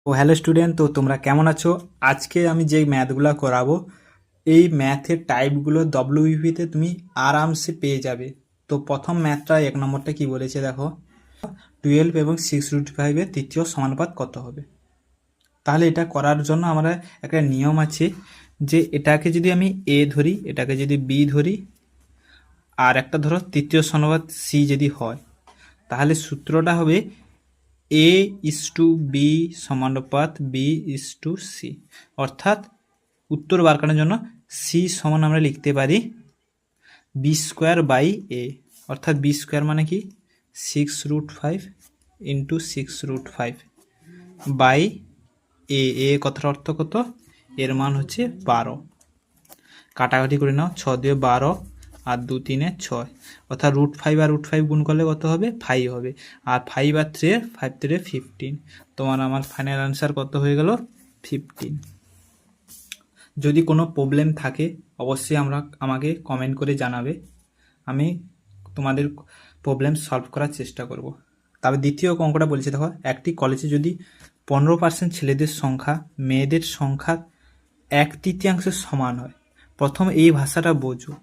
ও hello student, তো তোমরা কেমন আছো? আজকে আমি যে ম্যাথগুলো করাবো, এই ম্যাথের টাইপগুলো ডব্লিউবিপিতে তুমি আরামসে পেয়ে যাবে। তো প্রথম ম্যাথটা 1 নম্বরটা কি বলেছে দেখো, 12 এবং 6√5-এর তৃতীয় সমানুপাত কত হবে। তাহলে এটা করার জন্য আমরা একটা নিয়ম আছে যে এটাকে যদি আমি এ ধরি, এটাকে যদি বি ধরি, আর একটা ধরো তৃতীয় সমানুপাত সি যদি হয়, তাহলে সূত্রটা হবে A/B সমানুপাত B/C। অর্থাৎ উত্তর বার করার জন্য সি সমান আমরা লিখতে পারি B² অর্থাৎ B² মানে কি 6√5 ইন্টু 6√5 বাই এ কথার অর্থ কত, এর মান হচ্ছে 12। কাটাকাটি করে নাও, 6 দিয়ে 12 আর 2 3 6, অর্থাৎ √5 আর √5 গুণ করলে কত হবে, 5 হবে। আর 5 আর 3, 5 3 15। তোমার আমার ফাইনাল অ্যান্সার কত হয়ে গেল, 15। যদি কোনো প্রবলেম থাকে অবশ্যই আমাকে কমেন্ট করে জানাবে, আমি তোমাদের প্রবলেম সলভ করার চেষ্টা করব। তবে দ্বিতীয় অঙ্কটা বলছে দেখো, একটি কলেজে যদি 15% ছেলেদের সংখ্যা মেয়েদের সংখ্যার 1/3 সমান হয়, প্রথম এই ভাষাটা বোঝো,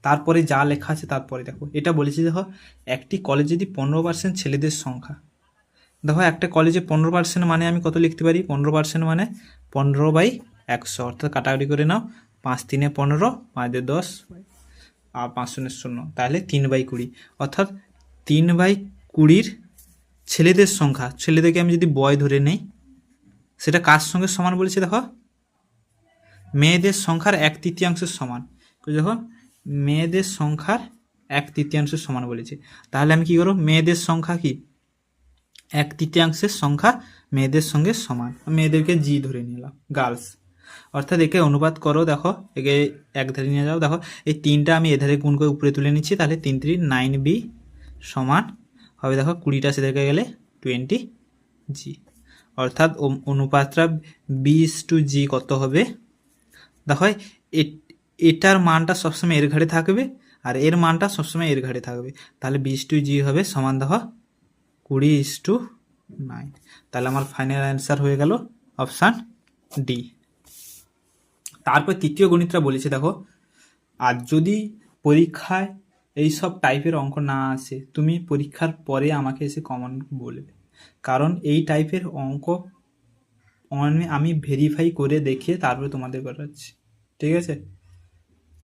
তারপরে যা লেখা আছে তারপরে দেখো। এটা বলেছে দেখো, একটি কলেজে যদি 15% ছেলেদের সংখ্যা, দেখো একটা কলেজে 15% মানে আমি কত লিখতে পারি, 15% মানে 15/100, অর্থাৎ কাটাকাটি করে নাও, 5 3 15, 5 দিয়ে 10 আর 5 শূন্য 0, তাহলে 3/20, অর্থাৎ 3/20 ছেলেদের সংখ্যা। ছেলেদেরকে আমি যদি বয় ধরে নেই, সেটা কার সঙ্গে সমান বলেছে দেখো, মেয়েদের সংখ্যার 1/3 সমান। দেখো মেয়েদের সংখ্যার 1/3 সমান বলেছে, তাহলে আমি কি করবো, মেয়েদের সংখ্যা কি 1/3 সংখ্যা মেয়েদের সঙ্গে সমান, মেয়েদেরকে জি ধরে নিলাম, গার্লস। অর্থাৎ একে অনুপাত করো, দেখো একে এক ধারে নিয়ে যাও, দেখো এই 3টা আমি এধারে গুণ করে উপরে তুলে নিচ্ছি, তাহলে 3 3 9B সমান হবে, দেখো 20টা সেদিকে গেলে 20G। অর্থাৎ অনুপাতটা B/G কত হবে, দেখো এটার মানটা সবসময় এর ঘাড়ে থাকবে আর এর মানটা সবসময় এর ঘাড়ে থাকবে, তাহলে B/G হবে সমান দেখো 20:9। তাহলে আমার ফাইনাল অ্যান্সার হয়ে গেল অপশান ডি। তারপর তৃতীয় গণিতটা বলেছে দেখো, আর যদি পরীক্ষায় এই সব টাইপের অঙ্ক না আসে, তুমি পরীক্ষার পরে আমাকে এসে কমেন্ট বলবে, কারণ এই টাইপের অঙ্ক আমি ভেরিফাই করে দেখে তারপরে তোমাদের করাচ্ছি, ঠিক আছে।